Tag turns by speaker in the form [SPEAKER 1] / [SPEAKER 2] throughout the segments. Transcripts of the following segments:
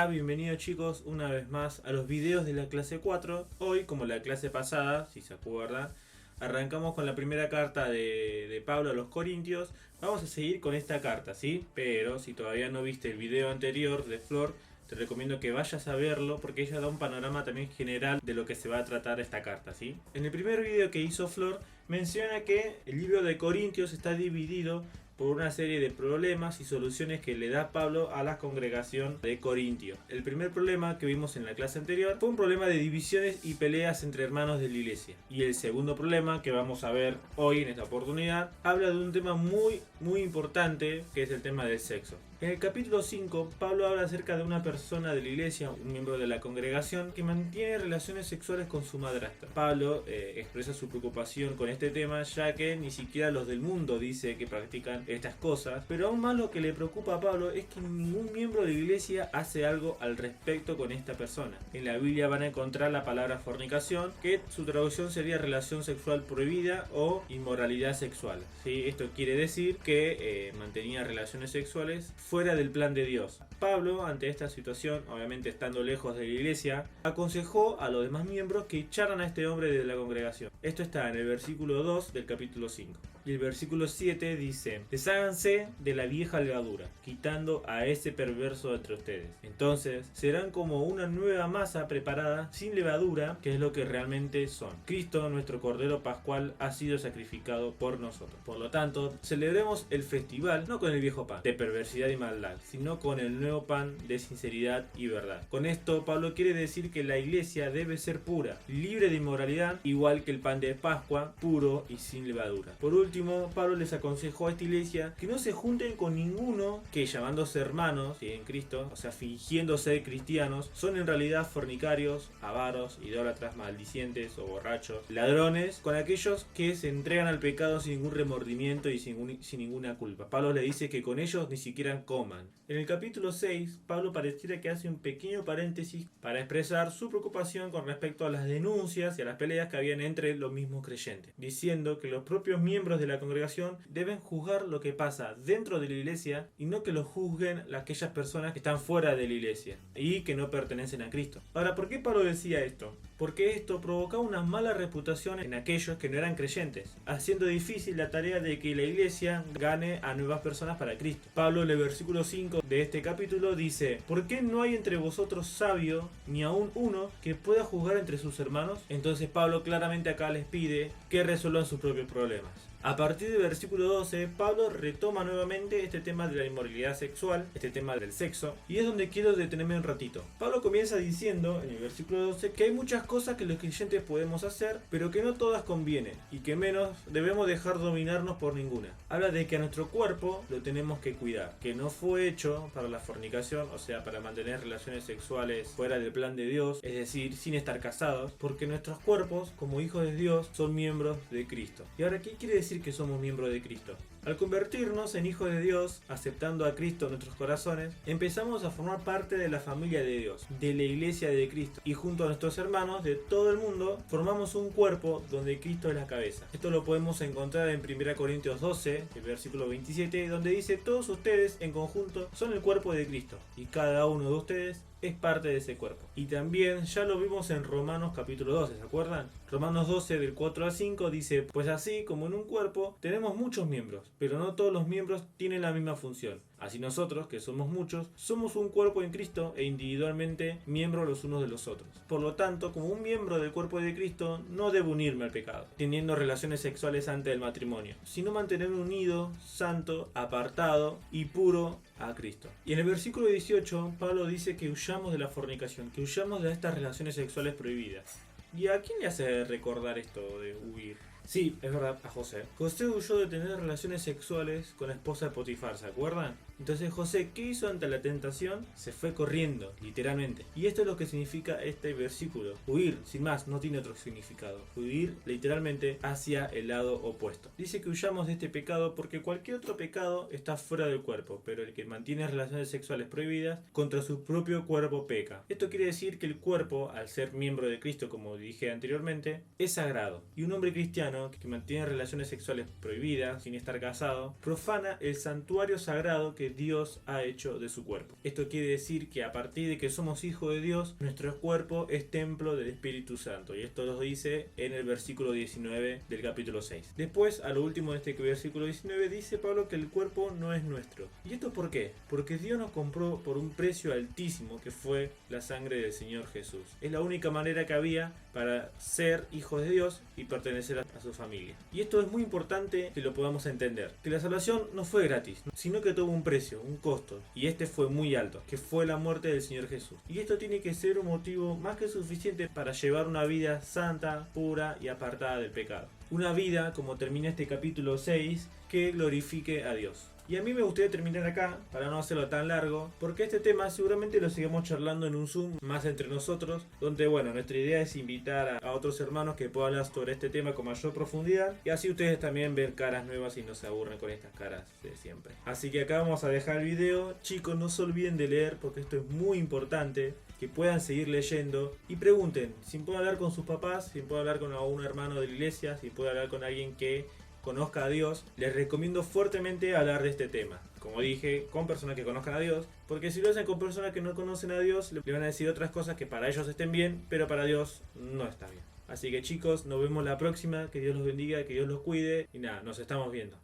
[SPEAKER 1] Hola, bienvenidos chicos una vez más a los videos de la clase 4. Hoy, como la clase pasada, si se acuerdan, arrancamos con la primera carta de Pablo a los Corintios. Vamos a seguir con esta carta, ¿sí? Pero si todavía no viste el video anterior de Flor, te recomiendo que vayas a verlo porque ella da un panorama también general de lo que se va a tratar esta carta, ¿sí? En el primer video que hizo Flor menciona que el libro de Corintios está dividido por una serie de problemas y soluciones que le da Pablo a la congregación de Corintio. El primer problema que vimos en la clase anterior fue un problema de divisiones y peleas entre hermanos de la iglesia. Y el segundo problema que vamos a ver hoy en esta oportunidad habla de un tema muy importante, que es el tema del sexo. En el capítulo 5, Pablo habla acerca de una persona de la iglesia, un miembro de la congregación, que mantiene relaciones sexuales con su madrastra. Pablo expresa su preocupación con este tema, ya que ni siquiera los del mundo dice que practican estas cosas, pero aún más lo que le preocupa a Pablo es que ningún miembro de la iglesia hace algo al respecto con esta persona. En la Biblia van a encontrar la palabra fornicación, que su traducción sería relación sexual prohibida o inmoralidad sexual, ¿sí? Esto quiere decir que mantenía relaciones sexuales fuera del plan de Dios. Pablo, ante esta situación, obviamente estando lejos de la iglesia, aconsejó a los demás miembros que echaran a este hombre de la congregación. Esto está en el versículo 2 del capítulo 5. Y el versículo 7 dice: desháganse de la vieja levadura, quitando a ese perverso entre ustedes. Entonces serán como una nueva masa preparada, sin levadura, que es lo que realmente son. Cristo, nuestro Cordero Pascual, ha sido sacrificado por nosotros. Por lo tanto, celebremos el festival no con el viejo pan de perversidad y maldad, sino con el nuevo pan de sinceridad y verdad. Con esto, Pablo quiere decir que la iglesia debe ser pura, libre de inmoralidad, igual que el pan de Pascua, puro y sin levadura. Por último, Pablo les aconsejó a esta iglesia que no se junten con ninguno que, llamándose hermanos, ¿sí?, en Cristo, o sea, fingiendo ser cristianos, son en realidad fornicarios, avaros, idólatras, maldicientes o borrachos, ladrones, con aquellos que se entregan al pecado sin ningún remordimiento y sin ninguna culpa. Pablo le dice que con ellos ni siquiera coman. En el capítulo 6, Pablo pareciera que hace un pequeño paréntesis para expresar su preocupación con respecto a las denuncias y a las peleas que habían entre los mismos creyentes, diciendo que los propios miembros de la congregación deben juzgar lo que pasa dentro de la iglesia y no que lo juzguen aquellas personas que están fuera de la iglesia y que no pertenecen a Cristo. Ahora, ¿por qué Pablo decía esto? Porque esto provocaba una mala reputación en aquellos que no eran creyentes, haciendo difícil la tarea de que la iglesia gane a nuevas personas para Cristo. Pablo en el versículo 5 de este capítulo dice: ¿por qué no hay entre vosotros sabio, ni aún uno, que pueda juzgar entre sus hermanos? Entonces Pablo claramente acá les pide que resuelvan sus propios problemas. A partir del versículo 12, Pablo retoma nuevamente este tema de la inmoralidad sexual, este tema del sexo, y es donde quiero detenerme un ratito. Pablo comienza diciendo, en el versículo 12, que hay muchas cosas que los creyentes podemos hacer, pero que no todas convienen, y que menos debemos dejar dominarnos por ninguna. Habla de que a nuestro cuerpo lo tenemos que cuidar, que no fue hecho para la fornicación, o sea, para mantener relaciones sexuales fuera del plan de Dios, es decir, sin estar casados, porque nuestros cuerpos, como hijos de Dios, son miembros de Cristo. Y ahora, ¿qué quiere decir que somos miembros de Cristo? Al convertirnos en hijos de Dios, aceptando a Cristo en nuestros corazones, empezamos a formar parte de la familia de Dios, de la iglesia de Cristo, y junto a nuestros hermanos de todo el mundo formamos un cuerpo donde Cristo es la cabeza. Esto lo podemos encontrar en 1 Corintios 12, el versículo 27, donde dice: todos ustedes en conjunto son el cuerpo de Cristo, y cada uno de ustedes es parte de ese cuerpo. Y también ya lo vimos en Romanos capítulo 12, ¿se acuerdan? Romanos 12 del 4 al 5 dice: pues así como en un cuerpo tenemos muchos miembros, pero no todos los miembros tienen la misma función. Así nosotros, que somos muchos, somos un cuerpo en Cristo e individualmente miembros los unos de los otros. Por lo tanto, como un miembro del cuerpo de Cristo, no debo unirme al pecado, teniendo relaciones sexuales antes del matrimonio, sino mantenerme unido, santo, apartado y puro a Cristo. Y en el versículo 18, Pablo dice que huyamos de la fornicación, que huyamos de estas relaciones sexuales prohibidas. ¿Y a quién le hace recordar esto de huir? Sí, es verdad, a José. José huyó de tener relaciones sexuales con la esposa de Potifar, ¿se acuerdan? Entonces José, ¿qué hizo ante la tentación? Se fue corriendo, literalmente. Y esto es lo que significa este versículo. Huir, sin más, no tiene otro significado. Huir, literalmente, hacia el lado opuesto. Dice que huyamos de este pecado porque cualquier otro pecado está fuera del cuerpo, pero el que mantiene relaciones sexuales prohibidas contra su propio cuerpo peca. Esto quiere decir que el cuerpo, al ser miembro de Cristo, como dije anteriormente, es sagrado. Y un hombre cristiano lesbiano, que mantiene relaciones sexuales prohibidas sin estar casado, profana el santuario sagrado que Dios ha hecho de su cuerpo. Esto quiere decir que a partir de que somos hijos de Dios, nuestro cuerpo es templo del Espíritu Santo. Y esto lo dice en el versículo 19 del capítulo 6. Después, a lo último de este versículo 19, dice Pablo que el cuerpo no es nuestro. ¿Y esto por qué? Porque Dios nos compró por un precio altísimo, que fue la sangre del Señor Jesús. Es la única manera que había para ser hijos de Dios y pertenecer a su familia. Y esto es muy importante que lo podamos entender, que la salvación no fue gratis, sino que tuvo un precio, un costo, y este fue muy alto, que fue la muerte del Señor Jesús. Y esto tiene que ser un motivo más que suficiente para llevar una vida santa, pura y apartada del pecado. Una vida, como termina este capítulo 6, que glorifique a Dios. Y a mí me gustaría terminar acá, para no hacerlo tan largo, porque este tema seguramente lo sigamos charlando en un Zoom más entre nosotros, donde bueno, nuestra idea es invitar a otros hermanos que puedan hablar sobre este tema con mayor profundidad, y así ustedes también ven caras nuevas y no se aburren con estas caras de siempre. Así que acá vamos a dejar el video. Chicos, no se olviden de leer, porque esto es muy importante, que puedan seguir leyendo y pregunten, si pueden hablar con sus papás, si pueden hablar con algún hermano de la iglesia, si pueden hablar con alguien que conozca a Dios. Les recomiendo fuertemente hablar de este tema, como dije, con personas que conozcan a Dios, porque si lo hacen con personas que no conocen a Dios, le van a decir otras cosas que para ellos estén bien, pero para Dios no está bien. Así que chicos, nos vemos la próxima, que Dios los bendiga, que Dios los cuide, y nada, nos estamos viendo.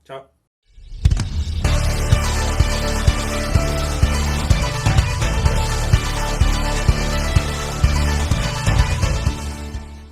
[SPEAKER 1] Chao.